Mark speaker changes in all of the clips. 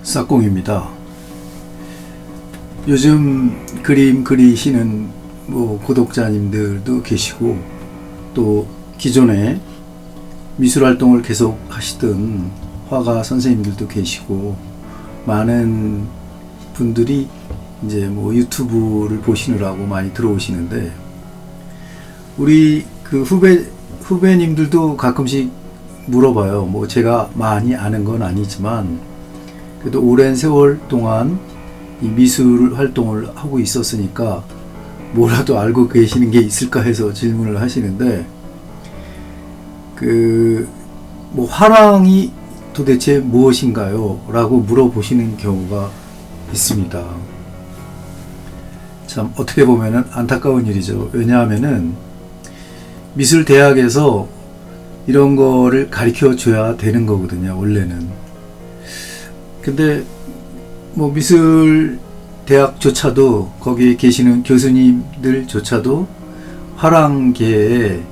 Speaker 1: 싹공입니다. 요즘 그림 그리시는 구독자님들도 계시고, 또 기존에 미술 활동을 계속 하시던 화가 선생님들도 계시고, 많은 분들이 이제 유튜브를 보시느라고 많이 들어오시는데, 우리 그 후배님들도 가끔씩 물어봐요. 제가 많이 아는 건 아니지만 그래도 오랜 세월 동안 이 미술 활동을 하고 있었으니까 뭐라도 알고 계시는 게 있을까 해서 질문을 하시는데, 화랑이 도대체 무엇인가요? 라고 물어보시는 경우가 있습니다. 참 어떻게 보면은 안타까운 일이죠. 왜냐하면은 미술 대학에서 이런 거를 가르쳐 줘야 되는 거거든요, 원래는. 근데 미술 대학조차도, 거기에 계시는 교수님들조차도 화랑계에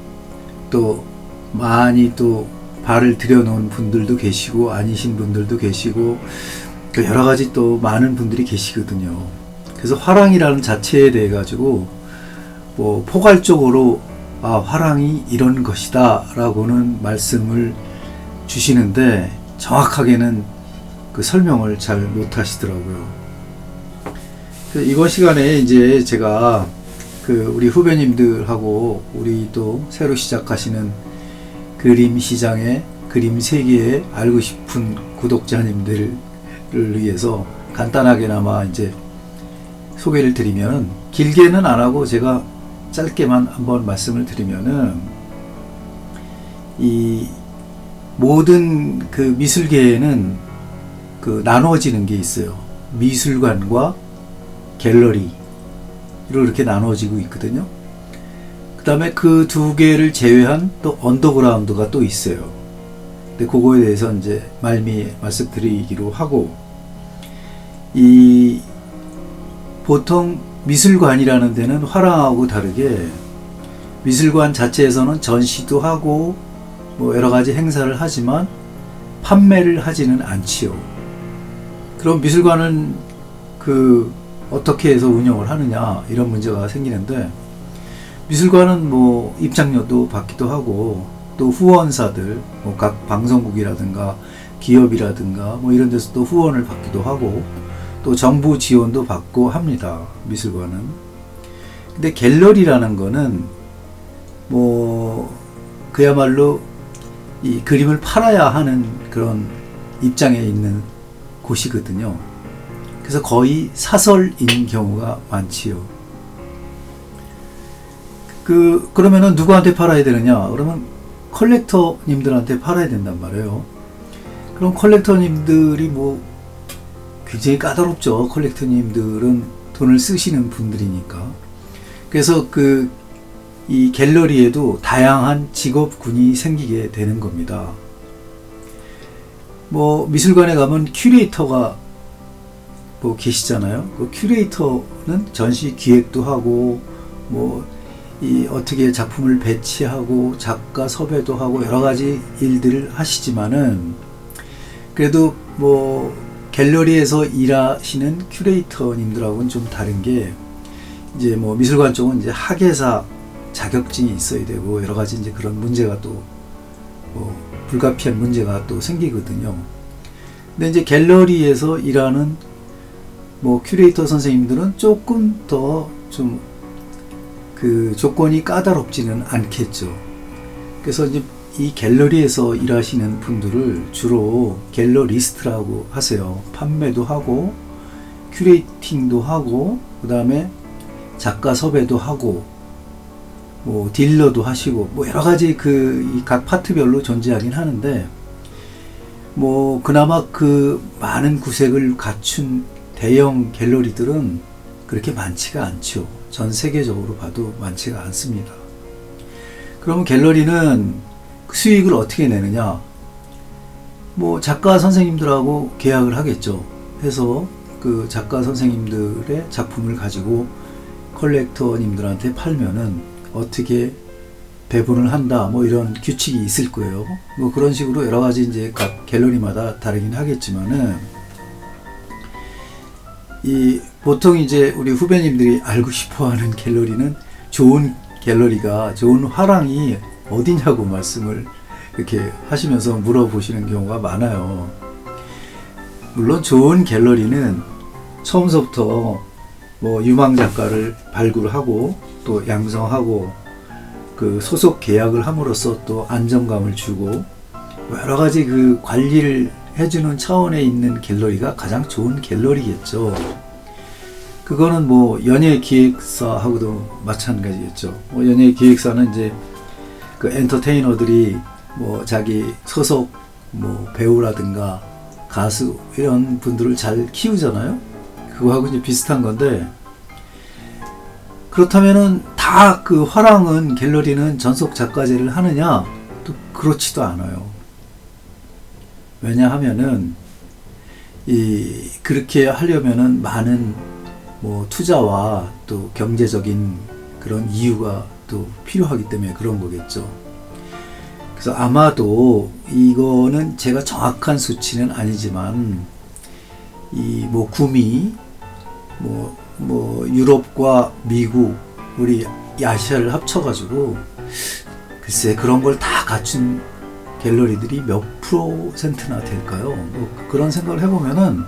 Speaker 1: 또 많이 또 발을 들여놓은 분들도 계시고 아니신 분들도 계시고 여러 가지 또 많은 분들이 계시거든요. 그래서 화랑이라는 자체에 대해 가지고 포괄적으로 화랑이 이런 것이다 라고는 말씀을 주시는데, 정확하게는 그 설명을 잘 못 하시더라고요. 이번 시간에 이제 제가 우리 후배님들하고 우리 또 새로 시작하시는 그림 시장의 그림 세계에 알고 싶은 구독자님들을 위해서 간단하게나마 이제 소개를 드리면, 길게는 안 하고 제가 짧게만 한번 말씀을 드리면은, 이 모든 그 미술계에는 나누어지는 게 있어요. 미술관과 갤러리로 이렇게 나누어지고 있거든요. 그 다음에 그 두 개를 제외한 또 언더그라운드가 또 있어요. 근데 그거에 대해서 이제 말씀드리기로 하고, 보통 미술관이라는 데는 화랑하고 다르게 미술관 자체에서는 전시도 하고 여러 가지 행사를 하지만 판매를 하지는 않지요. 그럼 미술관은 어떻게 해서 운영을 하느냐, 이런 문제가 생기는데, 미술관은 입장료도 받기도 하고, 또 후원사들, 각 방송국이라든가 기업이라든가 이런 데서 또 후원을 받기도 하고, 또 정부 지원도 받고 합니다, 미술관은. 근데 갤러리라는 거는 그야말로 이 그림을 팔아야 하는 그런 입장에 있는 곳이거든요. 그래서 거의 사설인 경우가 많지요. 그러면은 누구한테 팔아야 되느냐? 그러면 컬렉터님들한테 팔아야 된단 말이에요. 그럼 컬렉터님들이 굉장히 까다롭죠. 컬렉터님들은 돈을 쓰시는 분들이니까. 그래서 이 갤러리에도 다양한 직업군이 생기게 되는 겁니다. 미술관에 가면 큐레이터가 계시잖아요. 그 큐레이터는 전시 기획도 하고, 어떻게 작품을 배치하고, 작가 섭외도 하고, 여러 가지 일들을 하시지만은, 그래도 갤러리에서 일하시는 큐레이터님들하고는 좀 다른 게, 이제 미술관 쪽은 이제 학예사 자격증이 있어야 되고, 여러 가지 이제 그런 문제가 또, 불가피한 문제가 또 생기거든요. 근데 이제 갤러리에서 일하는 큐레이터 선생님들은 조금 더 좀 조건이 까다롭지는 않겠죠. 그래서 이제 이 갤러리에서 일하시는 분들을 주로 갤러리스트라고 하세요. 판매도 하고, 큐레이팅도 하고, 그 다음에 작가 섭외도 하고, 딜러도 하시고, 여러 가지 이 각 파트별로 존재하긴 하는데, 그나마 많은 구색을 갖춘 대형 갤러리들은 그렇게 많지가 않죠. 전 세계적으로 봐도 많지가 않습니다. 그러면 갤러리는 수익을 어떻게 내느냐? 작가 선생님들하고 계약을 하겠죠. 해서 그 작가 선생님들의 작품을 가지고 컬렉터님들한테 팔면은 어떻게 배분을 한다, 이런 규칙이 있을 거예요. 그런 식으로 여러 가지 이제 각 갤러리마다 다르긴 하겠지만은, 보통 이제 우리 후배님들이 알고 싶어 하는 갤러리는 좋은 갤러리가, 좋은 화랑이 어디냐고 말씀을 이렇게 하시면서 물어보시는 경우가 많아요. 물론 좋은 갤러리는 처음서부터 뭐 유망 작가를 발굴하고 또 양성하고 그 소속 계약을 함으로써 또 안정감을 주고 여러 가지 그 관리를 해주는 차원에 있는 갤러리가 가장 좋은 갤러리겠죠. 그거는 뭐 연예 기획사하고도 마찬가지겠죠. 뭐 연예 기획사는 이제 그 엔터테이너들이 뭐 자기 소속 뭐 배우라든가 가수 이런 분들을 잘 키우잖아요. 그거하고 이제 비슷한 건데, 그렇다면은 다 그 화랑은 갤러리는 전속 작가제를 하느냐? 또 그렇지도 않아요. 왜냐하면은 그렇게 하려면은 많은 뭐 투자와 또 경제적인 그런 이유가 또 필요하기 때문에 그런 거겠죠. 그래서 아마도 이거는 제가 정확한 수치는 아니지만 뭐 구미 뭐 유럽과 미국 우리 아시아를 합쳐가지고 글쎄 그런 걸 다 갖춘 갤러리들이 몇 %나 될까요? 뭐 그런 생각을 해보면은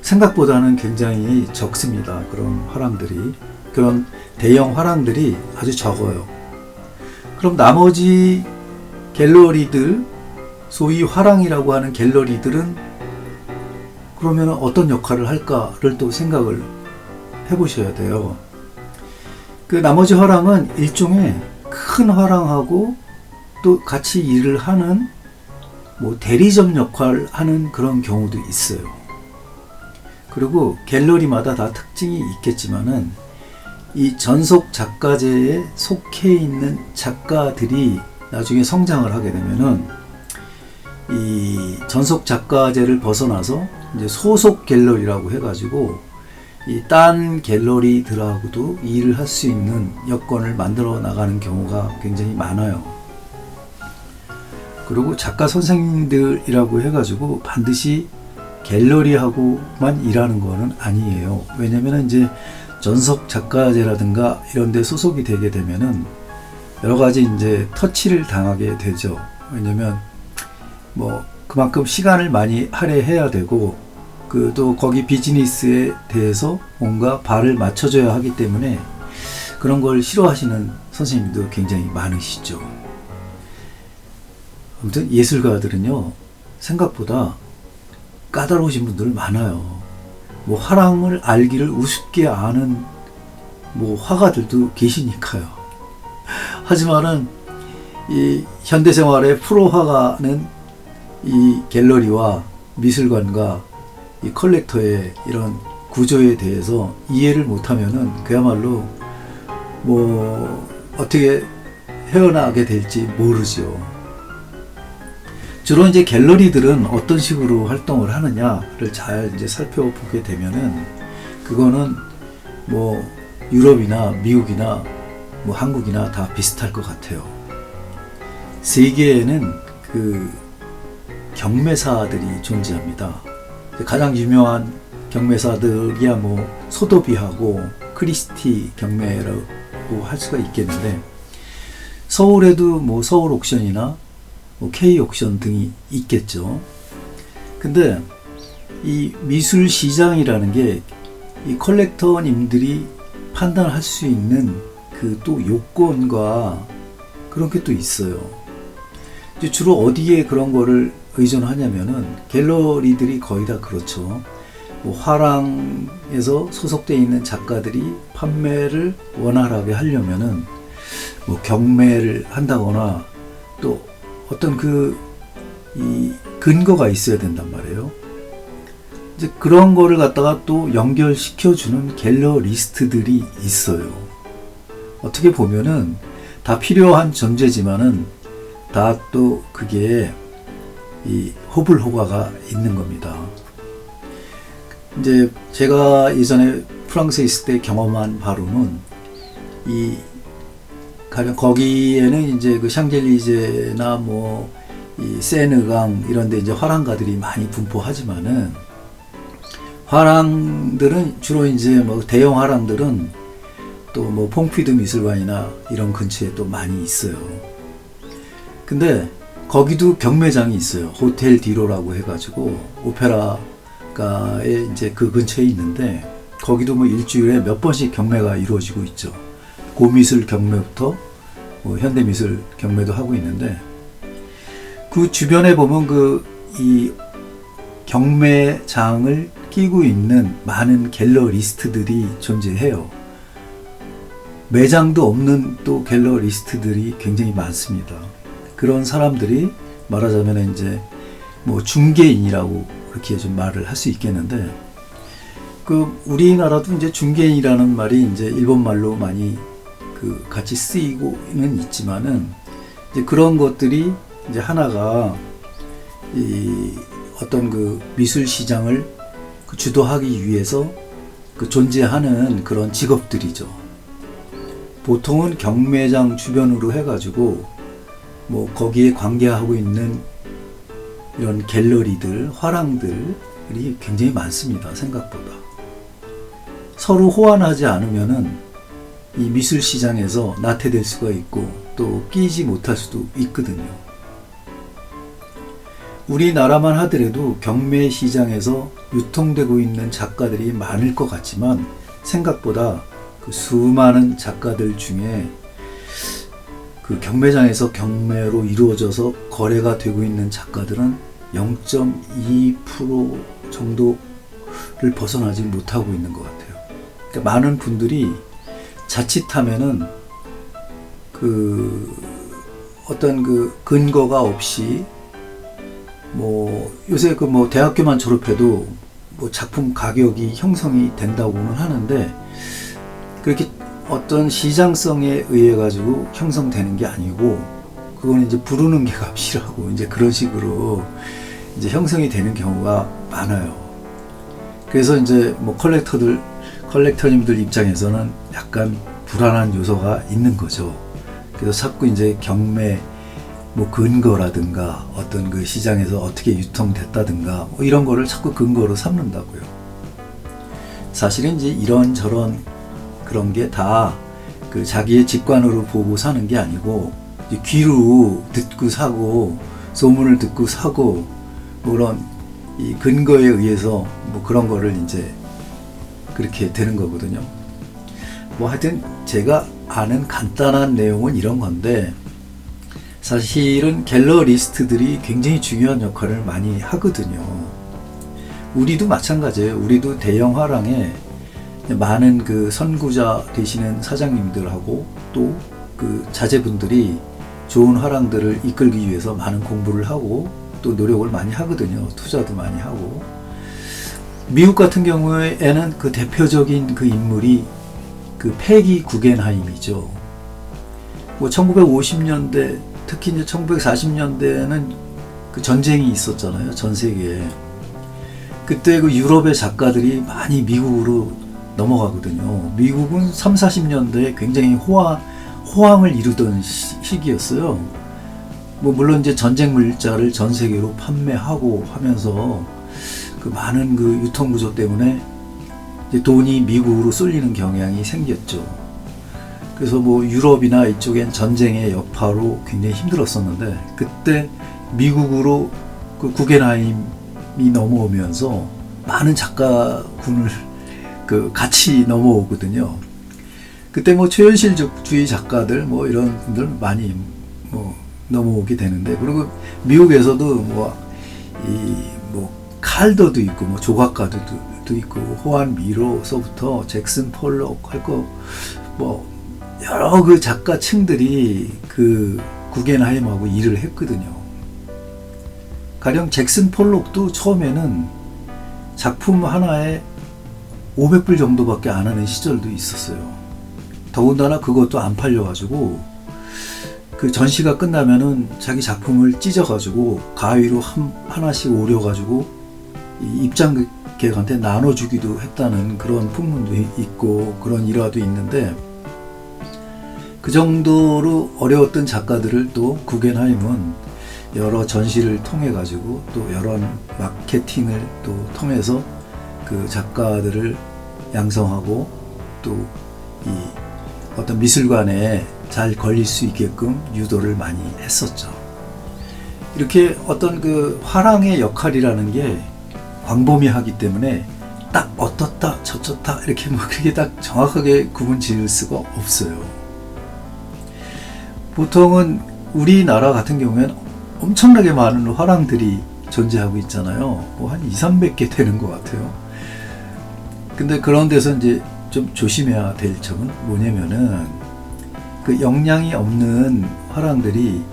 Speaker 1: 생각보다는 굉장히 적습니다. 그런 화랑들이, 그런 대형 화랑들이 아주 적어요. 그럼 나머지 갤러리들, 소위 화랑이라고 하는 갤러리들은 그러면 어떤 역할을 할까를 또 생각을 해보셔야 돼요. 그 나머지 화랑은 일종의 큰 화랑하고 또 같이 일을 하는 뭐 대리점 역할을 하는 그런 경우도 있어요. 그리고 갤러리마다 다 특징이 있겠지만은 이 전속 작가제에 속해 있는 작가들이 나중에 성장을 하게 되면은 이 전속 작가제를 벗어나서 이제 소속 갤러리라고 해가지고 이 딴 갤러리들하고도 일을 할 수 있는 여건을 만들어 나가는 경우가 굉장히 많아요. 그리고 작가 선생님들이라고 해가지고 반드시 갤러리하고만 일하는 거는 아니에요. 왜냐면 이제 전속 작가제라든가 이런 데 소속이 되게 되면은 여러 가지 이제 터치를 당하게 되죠. 왜냐면 뭐 그만큼 시간을 많이 할애해야 되고 또 거기 비즈니스에 대해서 뭔가 발을 맞춰줘야 하기 때문에 그런 걸 싫어하시는 선생님도 굉장히 많으시죠. 아무튼 예술가들은요 생각보다 까다로우신 분들 많아요. 뭐 화랑을 알기를 우습게 아는 뭐 화가들도 계시니까요. 하지만은 이 현대생활의 프로 화가는 이 갤러리와 미술관과 이 컬렉터의 이런 구조에 대해서 이해를 못하면은 그야말로 뭐 어떻게 헤어나게 될지 모르죠. 주로 이제 갤러리들은 어떤 식으로 활동을 하느냐를 잘 이제 살펴보게 되면은 그거는 뭐 유럽이나 미국이나 뭐 한국이나 다 비슷할 것 같아요. 세계에는 그 경매사들이 존재합니다. 가장 유명한 경매사들이야 뭐 소도비하고 크리스티 경매라고 할 수가 있겠는데, 서울에도 뭐 서울 옥션이나 뭐 K 옥션 등이 있겠죠. 근데 이 미술 시장이라는 게 이 컬렉터님들이 판단할 수 있는 그 또 요건과 그런 게 또 있어요. 이제 주로 어디에 그런 거를 의존하냐면은 갤러리들이 거의 다 그렇죠. 뭐 화랑에서 소속되어 있는 작가들이 판매를 원활하게 하려면은 뭐 경매를 한다거나 또 어떤 이 근거가 있어야 된단 말이에요. 이제 그런 거를 갖다가 또 연결시켜주는 갤러리스트들이 있어요. 어떻게 보면은 다 필요한 존재지만은 다 또 그게 이 호불호가가 있는 겁니다. 이제 제가 예전에 프랑스에 있을 때 경험한 바로는 가령 거기에는 이제 그 샹젤리제나 뭐 이 세느강 이런 데 이제 화랑가들이 많이 분포하지만은 화랑들은 주로 이제 뭐 대형 화랑들은 또 뭐 퐁피드 미술관이나 이런 근처에 또 많이 있어요. 근데 거기도 경매장이 있어요. 호텔 디로라고 해가지고 오페라가에 이제 그 근처에 있는데 거기도 뭐 일주일에 몇 번씩 경매가 이루어지고 있죠. 고미술 경매부터 뭐 현대미술 경매도 하고 있는데 그 주변에 보면 이 경매장을 끼고 있는 많은 갤러리스트들이 존재해요. 매장도 없는 또 갤러리스트들이 굉장히 많습니다. 그런 사람들이 말하자면 이제 뭐 중개인이라고 이렇게 좀 말을 할 수 있겠는데 그 우리나라도 이제 중개인이라는 말이 이제 일본 말로 많이 그 같이 쓰이고는 있지만은 이제 그런 것들이 이제 하나가 이 어떤 그 미술 시장을 그 주도하기 위해서 그 존재하는 그런 직업들이죠. 보통은 경매장 주변으로 해가지고 뭐 거기에 관계하고 있는 이런 갤러리들, 화랑들이 굉장히 많습니다. 생각보다. 서로 호환하지 않으면은 이 미술 시장에서 나태될 수가 있고 또 끼지 못할 수도 있거든요. 우리나라만 하더라도 경매 시장에서 유통되고 있는 작가들이 많을 것 같지만 생각보다 그 수많은 작가들 중에 그 경매장에서 경매로 이루어져서 거래가 되고 있는 작가들은 0.2% 정도를 벗어나지 못하고 있는 것 같아요. 그러니까 많은 분들이 자칫하면은 그 어떤 그 근거가 없이 뭐 요새 그 뭐 대학교만 졸업해도 뭐 작품 가격이 형성이 된다고는 하는데 그렇게 어떤 시장성에 의해 가지고 형성되는 게 아니고 그거는 이제 부르는 게 값이라고 이제 그런 식으로 이제 형성이 되는 경우가 많아요. 그래서 이제 뭐 컬렉터님들 입장에서는 약간 불안한 요소가 있는 거죠. 그래서 자꾸 이제 경매 뭐 근거라든가 어떤 그 시장에서 어떻게 유통됐다든가 뭐 이런 거를 자꾸 근거로 삼는다고요. 사실은 이제 이런저런 그런 게 다 그 자기의 직관으로 보고 사는 게 아니고 귀로 듣고 사고 소문을 듣고 사고 뭐 그런 이 근거에 의해서 뭐 그런 거를 이제 그렇게 되는 거거든요. 뭐 하여튼 제가 아는 간단한 내용은 이런 건데 사실은 갤러리스트들이 굉장히 중요한 역할을 많이 하거든요. 우리도 마찬가지예요. 우리도 대형 화랑에 많은 그 선구자 되시는 사장님들하고 또 그 자제분들이 좋은 화랑들을 이끌기 위해서 많은 공부를 하고 또 노력을 많이 하거든요. 투자도 많이 하고. 미국 같은 경우에는 그 대표적인 그 인물이 그 패기 구겐하임이죠. 뭐 1950년대 특히 이제 1940년대에는 그 전쟁이 있었잖아요. 전 세계에. 그때 그 유럽의 작가들이 많이 미국으로 넘어가거든요. 미국은 30-40년대에 굉장히 호황을 이루던 시기였어요. 뭐 물론 이제 전쟁 물자를 전 세계로 판매하고 하면서 그 많은 그 유통 구조 때문에 이제 돈이 미국으로 쏠리는 경향이 생겼죠. 그래서 뭐 유럽이나 이쪽엔 전쟁의 여파로 굉장히 힘들었었는데 그때 미국으로 그 구겐하임이 넘어오면서 많은 작가군을 그 같이 넘어오거든요. 그때 뭐 초현실주의 작가들 뭐 이런 분들 많이 뭐 넘어오게 되는데 그리고 미국에서도 뭐 칼더도 있고 뭐 조각가도 있고 호안 미로서부터 잭슨 폴록 할 거 뭐 여러 그 작가층들이 그 구겐하임하고 일을 했거든요. 가령 잭슨 폴록도 처음에는 작품 하나에 500불 정도밖에 안 하는 시절도 있었어요. 더군다나 그것도 안 팔려가지고 그 전시가 끝나면은 자기 작품을 찢어가지고 가위로 하나씩 오려가지고 입장객한테 나눠주기도 했다는 그런 풍문도 있고 그런 일화도 있는데 그 정도로 어려웠던 작가들을 또 구겐하임은 여러 전시를 통해 가지고 또 여러 마케팅을 또 통해서 그 작가들을 양성하고 또 이 어떤 미술관에 잘 걸릴 수 있게끔 유도를 많이 했었죠. 이렇게 어떤 그 화랑의 역할이라는 게 광범위하기 때문에 딱 어떻다 저렇다 이렇게 뭐 그게 딱 정확하게 구분 지을 수가 없어요. 보통은 우리나라 같은 경우에는 엄청나게 많은 화랑들이 존재하고 있잖아요. 뭐 한 200~300개 되는 것 같아요. 근데 그런 데서 이제 좀 조심해야 될 점은 뭐냐면은 그 역량이 없는 화랑들이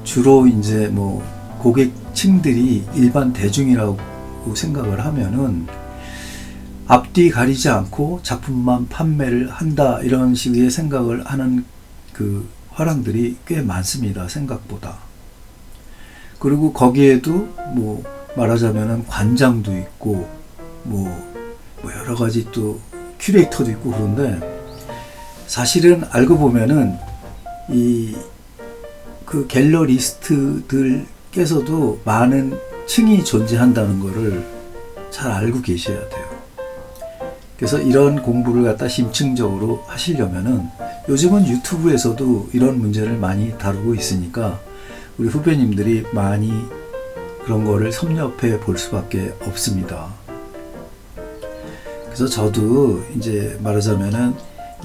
Speaker 1: 주로 이제 뭐 고객층들이 일반 대중이라고 생각을 하면은 앞뒤 가리지 않고 작품만 판매를 한다 이런 식의 생각을 하는 그 화랑들이 꽤 많습니다. 생각보다. 그리고 거기에도 뭐 말하자면은 관장도 있고 뭐 여러 가지 또 큐레이터도 있고 그런데 사실은 알고 보면은 이 그 갤러리스트들께서도 많은 층이 존재한다는 것을 잘 알고 계셔야 돼요. 그래서 이런 공부를 갖다 심층적으로 하시려면은 요즘은 유튜브에서도 이런 문제를 많이 다루고 있으니까 우리 후배님들이 많이 그런 거를 섭렵해 볼 수밖에 없습니다. 그래서 저도 이제 말하자면은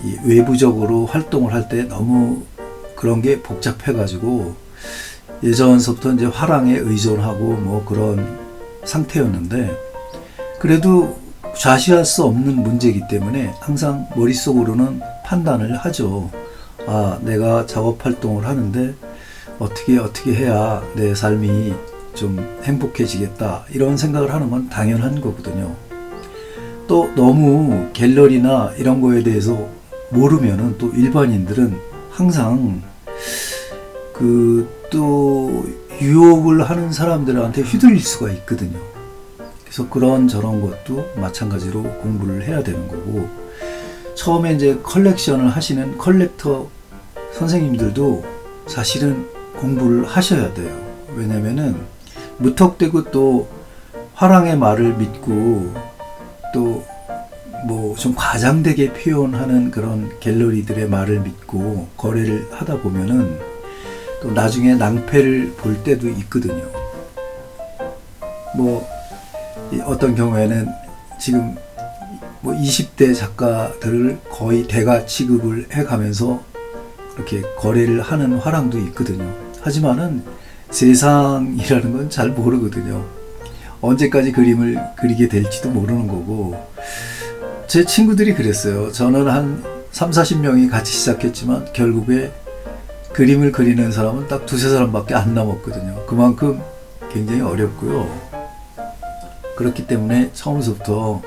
Speaker 1: 이 외부적으로 활동을 할 때 너무 그런 게 복잡해가지고 예전서부터 이제 화랑에 의존하고 뭐 그런 상태였는데 그래도 좌시할 수 없는 문제이기 때문에 항상 머릿속으로는 판단을 하죠. 아, 내가 작업 활동을 하는데 어떻게 해야 내 삶이 좀 행복해지겠다 이런 생각을 하는 건 당연한 거거든요. 또 너무 갤러리나 이런 거에 대해서 모르면은 또 일반인들은 항상 그 또 유혹을 하는 사람들한테 휘둘릴 수가 있거든요. 그래서 그런 저런 것도 마찬가지로 공부를 해야 되는 거고 처음에 이제 컬렉션을 하시는 컬렉터 선생님들도 사실은 공부를 하셔야 돼요. 왜냐면은 무턱대고 또 화랑의 말을 믿고 또 뭐 좀 과장되게 표현하는 그런 갤러리들의 말을 믿고 거래를 하다 보면은 또 나중에 낭패를 볼 때도 있거든요. 뭐 어떤 경우에는 지금 뭐 20대 작가들을 거의 대가 취급을 해가면서 이렇게 거래를 하는 화랑도 있거든요. 하지만은 세상이라는 건 잘 모르거든요. 언제까지 그림을 그리게 될지도 모르는 거고 제 친구들이 그랬어요. 저는 한 30~40명이 같이 시작했지만 결국에 그림을 그리는 사람은 딱 2~3사람밖에 안 남았거든요. 그만큼 굉장히 어렵고요. 그렇기 때문에 처음부터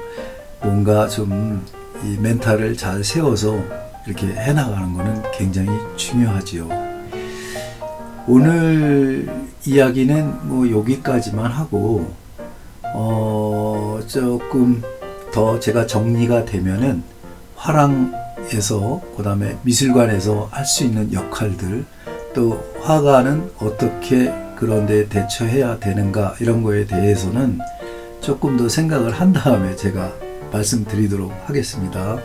Speaker 1: 뭔가 좀 이 멘탈을 잘 세워서 이렇게 해나가는 것은 굉장히 중요하지요. 오늘 이야기는 뭐 여기까지만 하고 조금 더 제가 정리가 되면은 화랑에서 그 다음에 미술관에서 할 수 있는 역할들 또 화가는 어떻게 그런데 대처해야 되는가 이런 거에 대해서는 조금 더 생각을 한 다음에 제가 말씀드리도록 하겠습니다.